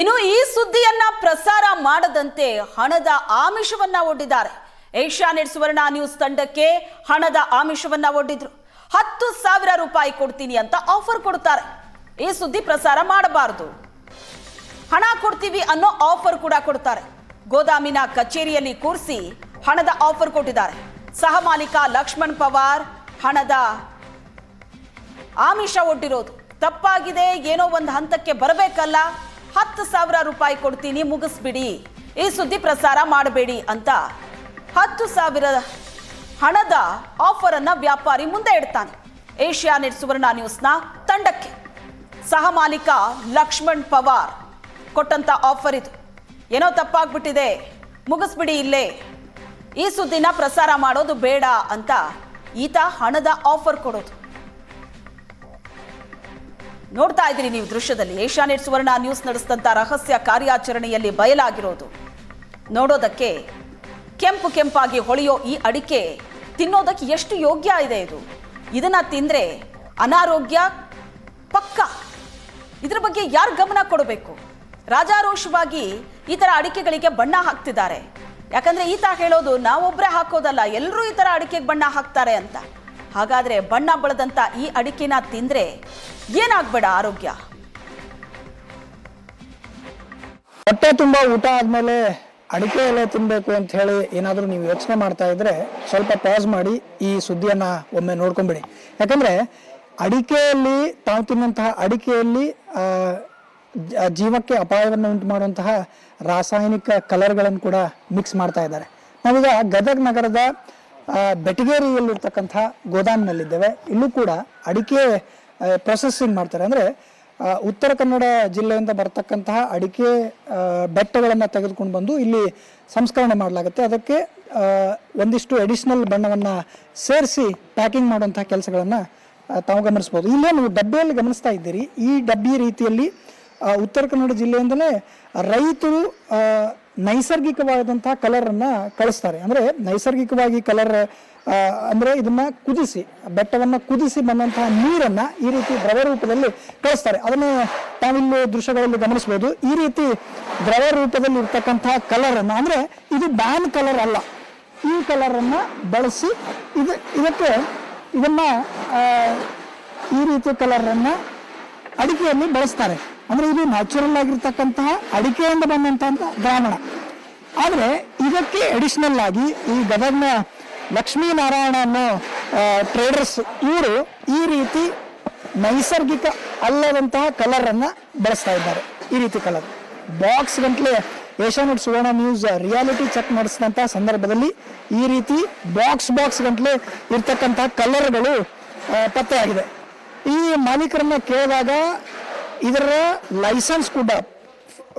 ಇನ್ನು ಈ ಸುದ್ದಿಯನ್ನ ಪ್ರಸಾರ ಮಾಡದಂತೆ ಹಣದ ಆಮಿಷವನ್ನ ಒಡ್ಡಿದ್ದಾರೆ. ಏಷ್ಯಾನೆಟ್ ಸುವರ್ಣ ನ್ಯೂಸ್ ತಂಡಕ್ಕೆ ಹಣದ ಆಮಿಷವನ್ನ ಒಡ್ಡಿದ್ರು. 10,000 ರೂಪಾಯಿ ಕೊಡ್ತೀನಿ ಅಂತ ಆಫರ್ ಕೊಡ್ತಾರೆ. ಈ ಸುದ್ದಿ ಪ್ರಸಾರ ಮಾಡಬಾರದು, ಹಣ ಕೊಡ್ತೀವಿ ಅನ್ನೋ ಆಫರ್ ಕೂಡ ಕೊಡ್ತಾರೆ. ಗೋದಾಮಿನ ಕಚೇರಿಯಲ್ಲಿ ಕೂರಿಸಿ ಹಣದ ಆಫರ್ ಕೊಟ್ಟಿದ್ದಾರೆ. ಸಹ ಮಾಲೀಕ ಲಕ್ಷ್ಮಣ್ ಪವಾರ್ ಹಣದ ಆಮಿಷ ಒಡ್ಡಿರೋದು ತಪ್ಪಾಗಿದೆ, ಏನೋ ಒಂದು ಹಂತಕ್ಕೆ ಬರಬೇಕಲ್ಲ, 10,000 ರೂಪಾಯಿ ಕೊಡ್ತೀನಿ ಮುಗಿಸ್ಬಿಡಿ, ಈ ಸುದ್ದಿ ಪ್ರಸಾರ ಮಾಡಬೇಡಿ ಅಂತ 10,000 ಹಣದ ಆಫರ್ ಅನ್ನ ವ್ಯಾಪಾರಿ ಮುಂದೆ ಇಡ್ತಾನೆ. ಏಷ್ಯಾನೆಟ್ ಸುವರ್ಣ ನ್ಯೂಸ್ನ ತಂಡಕ್ಕೆ ಸಹ ಮಾಲೀಕ ಲಕ್ಷ್ಮಣ್ ಪವಾರ್ ಕೊಟ್ಟಂತ ಆಫರ್ ಇದು. ಏನೋ ತಪ್ಪಾಗ್ಬಿಟ್ಟಿದೆ, ಮುಗಿಸ್ಬಿಡಿ ಇಲ್ಲೇ, ಈ ಸುದ್ದಿನ ಪ್ರಸಾರ ಮಾಡೋದು ಬೇಡ ಅಂತ ಈತ ಹಣದ ಆಫರ್ ಕೊಡೋದು ನೋಡ್ತಾ ಇದ್ದೀರಿ ನೀವು ದೃಶ್ಯದಲ್ಲಿ. ಏಷ್ಯಾನೆಟ್ ಸುವರ್ಣ ನ್ಯೂಸ್ ನಡೆಸಿದಂತ ರಹಸ್ಯ ಕಾರ್ಯಾಚರಣೆಯಲ್ಲಿ ಬಯಲಾಗಿರೋದು. ನೋಡೋದಕ್ಕೆ ಕೆಂಪು ಕೆಂಪಾಗಿ ಹೊಳೆಯೋ ಈ ಅಡಿಕೆ ತಿನ್ನೋದಕ್ಕೆ ಎಷ್ಟು ಯೋಗ್ಯ ಇದೆ ಇದು. ಇದನ್ನ ತಿಂದ್ರೆ ಅನಾರೋಗ್ಯ ಪಕ್ಕ. ಇದ್ರ ಬಗ್ಗೆ ಯಾರು ಗಮನ ಕೊಡಬೇಕು? ರಾಜಾರೋಷವಾಗಿ ಈ ತರ ಅಡಿಕೆಗಳಿಗೆ ಬಣ್ಣ ಹಾಕ್ತಿದ್ದಾರೆ. ಯಾಕಂದ್ರೆ ಈತ ಹೇಳೋದು ನಾವೊಬ್ಬರೇ ಹಾಕೋದಲ್ಲ, ಎಲ್ಲರೂ ಈ ತರ ಅಡಿಕೆಗೆ ಬಣ್ಣ ಹಾಕ್ತಾರೆ ಅಂತ. ಹಾಗಾದ್ರೆ ಬಣ್ಣ ಬಳದಂತ ಈ ಅಡಿಕೆನ ತಿಂದ್ರೆ ಏನಾಗ್ಬೇಡ ಆರೋಗ್ಯ? ಹೊಟ್ಟೆ ತುಂಬಾ ಊಟ ಆದ್ಮೇಲೆ ಅಡಿಕೆ ಎಲೆ ತಿನ್ಬೇಕು ಅಂತ ಹೇಳಿ ಏನಾದ್ರೂ ನೀವು ಯೋಚನೆ ಮಾಡ್ತಾ ಇದ್ರೆ ಸ್ವಲ್ಪ ಪಾಸ್ ಮಾಡಿ ಈ ಸುದ್ದಿಯನ್ನ ಒಮ್ಮೆ ನೋಡ್ಕೊಂಬಿಡಿ. ಯಾಕಂದ್ರೆ ಅಡಿಕೆಯಲ್ಲಿ, ತಾವು ತಿನ್ನಂತಹ ಅಡಿಕೆಯಲ್ಲಿ ಜೀವಕ್ಕೆ ಅಪಾಯವನ್ನು ಉಂಟು ಮಾಡುವಂತಹ ರಾಸಾಯನಿಕ ಕಲರ್ಗಳನ್ನು ಕೂಡ ಮಿಕ್ಸ್ ಮಾಡ್ತಾ ಇದ್ದಾರೆ. ನಾವೀಗ ಗದಗ ನಗರದ ಬೆಟಗೇರಿಯಲ್ಲಿರ್ತಕ್ಕಂಥ ಗೋದಾಮಿನಲ್ಲಿದ್ದೇವೆ. ಇಲ್ಲೂ ಕೂಡ ಅಡಿಕೆ ಪ್ರೊಸೆಸಿಂಗ್ ಮಾಡ್ತಾರೆ. ಅಂದರೆ ಉತ್ತರ ಕನ್ನಡ ಜಿಲ್ಲೆಯಿಂದ ಬರ್ತಕ್ಕಂತಹ ಅಡಿಕೆ ಬೆಟ್ಟಗಳನ್ನು ತೆಗೆದುಕೊಂಡು ಬಂದು ಇಲ್ಲಿ ಸಂಸ್ಕರಣೆ ಮಾಡಲಾಗುತ್ತೆ. ಅದಕ್ಕೆ ಒಂದಿಷ್ಟು ಅಡಿಷನಲ್ ಬಣ್ಣವನ್ನು ಸೇರಿಸಿ ಪ್ಯಾಕಿಂಗ್ ಮಾಡುವಂತಹ ಕೆಲಸಗಳನ್ನು ತಾವು ಗಮನಿಸ್ಬೋದು. ಇಲ್ಲೇ ನೀವು ಡಬ್ಬಿಯಲ್ಲಿ ಗಮನಿಸ್ತಾ ಇದ್ದೀರಿ. ಈ ಡಬ್ಬಿ ರೀತಿಯಲ್ಲಿ ಉತ್ತರ ಕನ್ನಡ ಜಿಲ್ಲೆಯಿಂದಲೇ ರೈತರು ನೈಸರ್ಗಿಕವಾದಂತಹ ಕಲರನ್ನು ಕಳಿಸ್ತಾರೆ. ಅಂದರೆ ನೈಸರ್ಗಿಕವಾಗಿ ಕಲರ್ ಅಂದರೆ ಇದನ್ನ ಕುದಿಸಿ, ಬೆಟ್ಟವನ್ನು ಕುದಿಸಿ ಬಂದಂತಹ ನೀರನ್ನು ಈ ರೀತಿ ದ್ರವ ರೂಪದಲ್ಲಿ ಕಳಿಸ್ತಾರೆ. ಅದನ್ನು ತಾವಿಲ್ಲಿ ದೃಶ್ಯಗಳಲ್ಲಿ ಗಮನಿಸ್ಬೋದು. ಈ ರೀತಿ ದ್ರವ ರೂಪದಲ್ಲಿ ಇರ್ತಕ್ಕಂತಹ ಕಲರನ್ನು, ಅಂದರೆ ಇದು ಬ್ಯಾನ್ ಕಲರ್ ಅಲ್ಲ, ಈ ಕಲರನ್ನು ಬಳಸಿ ಇದನ್ನ ಈ ರೀತಿಯ ಕಲರನ್ನು ಅಡಿಕೆಯಲ್ಲಿ ಬಳಸ್ತಾರೆ. ಅಂದರೆ ಇದು ನ್ಯಾಚುರಲ್ ಆಗಿರ್ತಕ್ಕಂತಹ ಅಡಿಕೆಯಿಂದ ಬಂದಂತಹ ದ್ರಾವಣ. ಆದರೆ ಇದಕ್ಕೆ ಅಡಿಷನಲ್ ಆಗಿ ಈ ಗದಗ್ನ ಲಕ್ಷ್ಮೀನಾರಾಯಣ ಅನ್ನೋ ಟ್ರೇಡರ್ಸ್ ಇವರು ಈ ರೀತಿ ನೈಸರ್ಗಿಕ ಅಲ್ಲದಂತಹ ಕಲರನ್ನು ಬಳಸ್ತಾ ಇದ್ದಾರೆ. ಈ ರೀತಿ ಕಲರ್ ಬಾಕ್ಸ್ ಗಂಟ್ಲೆ ಏಷ್ಯಾನೆಟ್ ಸುವರ್ಣ ನ್ಯೂಸ್ ರಿಯಾಲಿಟಿ ಚೆಕ್ ನಡೆಸಿದಂತಹ ಸಂದರ್ಭದಲ್ಲಿ ಈ ರೀತಿ ಬಾಕ್ಸ್ ಗಂಟ್ಲೆ ಇರ್ತಕ್ಕಂತಹ ಕಲರ್ಗಳು ಪತ್ತೆಯಾಗಿದೆ. ಈ ಮಾಲೀಕರನ್ನ ಕೇಳಿದಾಗ ಇದರ ಲೈಸೆನ್ಸ್ ಕೂಡ,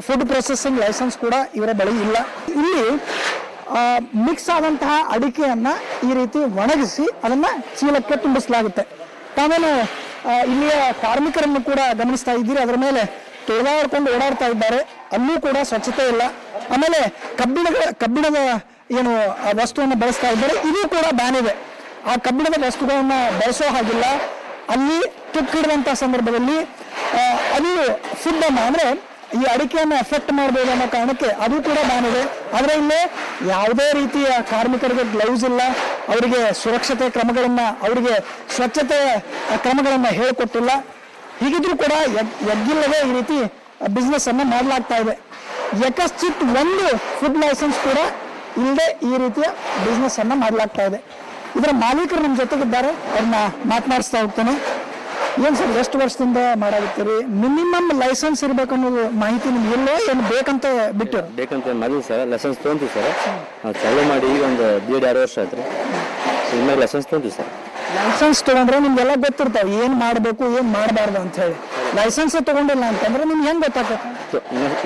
ಫುಡ್ ಪ್ರೊಸೆಸಿಂಗ್ ಲೈಸೆನ್ಸ್ ಕೂಡ ಇವರ ಬಳಿ ಇಲ್ಲ. ಇಲ್ಲಿ ಮಿಕ್ಸ್ ಆದಂತಹ ಅಡಿಕೆಯನ್ನ ಈ ರೀತಿ ಒಣಗಿಸಿ ಅದನ್ನ ಚೀಲಕ್ಕೆ ತುಂಬಿಸಲಾಗುತ್ತೆ. ಆಮೇಲೆ ಇಲ್ಲಿಯ ಕಾರ್ಮಿಕರನ್ನು ಕೂಡ ಗಮನಿಸ್ತಾ ಇದ್ದೀರಿ. ಅದರ ಮೇಲೆ ತೊಳೆದಾಡ್ಕೊಂಡು ಓಡಾಡ್ತಾ ಇದ್ದಾರೆ. ಅಲ್ಲೂ ಕೂಡ ಸ್ವಚ್ಛತೆ ಇಲ್ಲ. ಆಮೇಲೆ ಕಬ್ಬಿಣದ ಏನು ವಸ್ತುವನ್ನು ಬಳಸ್ತಾ ಇದ್ದಾರೆ, ಇದು ಕೂಡ ಬ್ಯಾನ್ ಇದೆ. ಆ ಕಬ್ಬಿಣದ ವಸ್ತುಗಳನ್ನ ಬಳಸೋ ಹಾಗಿಲ್ಲ. ಅಲ್ಲಿ ತುಕ್ಕಿಡುವಂಥ ಸಂದರ್ಭದಲ್ಲಿ ಅದು ಫುಡ್ ಅನ್ನ, ಅಂದರೆ ಈ ಅಡಿಕೆಯನ್ನು ಎಫೆಕ್ಟ್ ಮಾಡಬಹುದು ಅನ್ನೋ ಕಾರಣಕ್ಕೆ ಅದು ಕೂಡ ಬ್ಯಾನ್ ಇದೆ. ಆದರೆ ಇಲ್ಲಿ ಯಾವುದೇ ರೀತಿಯ ಕಾರ್ಮಿಕರಿಗೆ ಗ್ಲೌಸ್ ಇಲ್ಲ, ಅವರಿಗೆ ಸುರಕ್ಷತೆ ಕ್ರಮಗಳನ್ನು, ಅವರಿಗೆ ಸ್ವಚ್ಛತೆ ಕ್ರಮಗಳನ್ನು ಹೇಳಿಕೊಟ್ಟಿಲ್ಲ. ಹೀಗಿದ್ರೂ ಕೂಡ ಎಗ್ಗಿಲ್ಲದೆ ಈ ರೀತಿ ಬಿಸ್ನೆಸ್ ಅನ್ನು ಮಾಡಲಾಗ್ತಾ ಇದೆ. ಯಕಶ್ಚಿತ್ ಒಂದು ಫುಡ್ ಲೈಸೆನ್ಸ್ ಕೂಡ ಇಲ್ಲದೆ ಈ ರೀತಿಯ ಬಿಸ್ನೆಸ್ ಅನ್ನು ಮಾಡಲಾಗ್ತಾ ಇದೆ. ಇದರ ಮಾಲೀಕರು ನಮ್ಮ ಜೊತೆಗಿದ್ದಾರೆ, ಅವ್ರನ್ನ ಮಾತನಾಡಿಸ್ತಾ ಹೋಗ್ತಾನೆ. ಏನು ಸರ್, ಎಷ್ಟು ವರ್ಷದಿಂದ ಮಾಡಾಗುತ್ತೀರಿ? ಮಿನಿಮಮ್ ಲೈಸೆನ್ಸ್ ಇರ್ಬೇಕು ಅನ್ನೋದು ಮಾಹಿತಿ ನಿಮ್ಗೆ ಎಲ್ಲೋ ಏನು ಬೇಕಂತ ಬಿಟ್ಟು ಬೇಕಂತ ಮಾಡಿದ್ವಿ ಸರ್. Licence ತೊಗೊಂತೀವಿ sir. ನಾವು ಚಾಲೂ ಮಾಡಿ ಈಗ ಒಂದು 1.5 ವರ್ಷ ಆಯ್ತು ರೀ. ಇನ್ಮೇಲೆ ಲೈಸೆನ್ಸ್ ತೊಗೊಂತೀವಿ ಸರ್. ಲೈಸೆನ್ಸ್ ತೊಗೊಂಡ್ರೆ ನಿಮ್ಗೆಲ್ಲ ಗೊತ್ತಿರ್ತಾವೆ ಏನು ಮಾಡಬೇಕು ಏನು ಮಾಡಬಾರ್ದು ಅಂತ ಹೇಳಿ. ಲೈಸೆನ್ಸ್ ತೊಗೊಂಡಿಲ್ಲ ಅಂತಂದ್ರೆ ನಿಮ್ಗೆ ಹೆಂಗೆ ಗೊತ್ತಾಗುತ್ತೆ?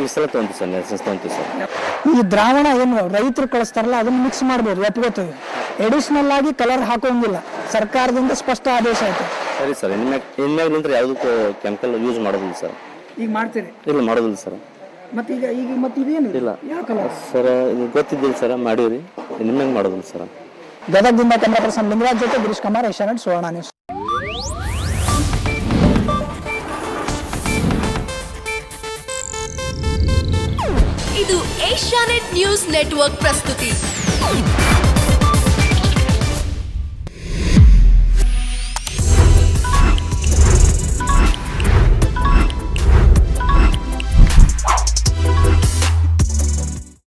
ಈ ಸಲ ತೊಗೊಂತೀವಿ ಸರ್, ಲೈಸೆನ್ಸ್ ತೊಗೊಂತೀವಿ ಸರ್. ಈ ದ್ರಾವಣ ಏನು ರೈತರು ಕಳಿಸ್ತಾರಲ್ಲ ಅದನ್ನ ಮಿಕ್ಸ್ ಮಾಡ್ಬೋದು, ಒಪ್ಕೋತೀವಿ. ಎಡಿಷನಲ್ ಆಗಿ ಕಲರ್ ಹಾಕೋಂಗಿಲ್ಲ, ಸರ್ಕಾರದಿಂದ ಸ್ಪಷ್ಟ ಆದೇಶ ಆಯ್ತು. ಸರಿ ಸರ್. ಇನ್ಮ್ಯಾಗ ನಂತರ ಯಾವುದಕ್ಕೂ ಕೆಮಿಕಲ್ ಯೂಸ್ ಮಾಡೋದಿಲ್ಲ ಸರ್. ಈಗ ಮಾಡ್ತೀರಿ? ಇಲ್ಲ, ಮಾಡೋದಿಲ್ಲ ಸರ್. ಮತ್ತೆ ಇದೇನು ಇಲ್ಲ ಸರ್, ಇದು ಗೊತ್ತಿದ್ದಿಲ್ಲ ಸರ್, ಮಾಡೀವ್ರಿ. ಇನ್ಮ್ಯಾಗ ಮಾಡೋದಿಲ್ಲ ಸರ್. ಗದಗದಿಂದ ಕ್ಯಾಮರಾ ಪರ್ಸನ್ ಲಿಂಗರಾಜ್ ಜೊತೆ ಗಿರೀಶ್ ಕುಮಾರ್, ಏಷ್ಯಾನೆಟ್ ಸುವರ್ಣ ನ್ಯೂಸ್. ಇದು ಏಷ್ಯಾನೆಟ್ ನ್ಯೂಸ್ ನೆಟ್ವರ್ಕ್ ಪ್ರಸ್ತುತಿ.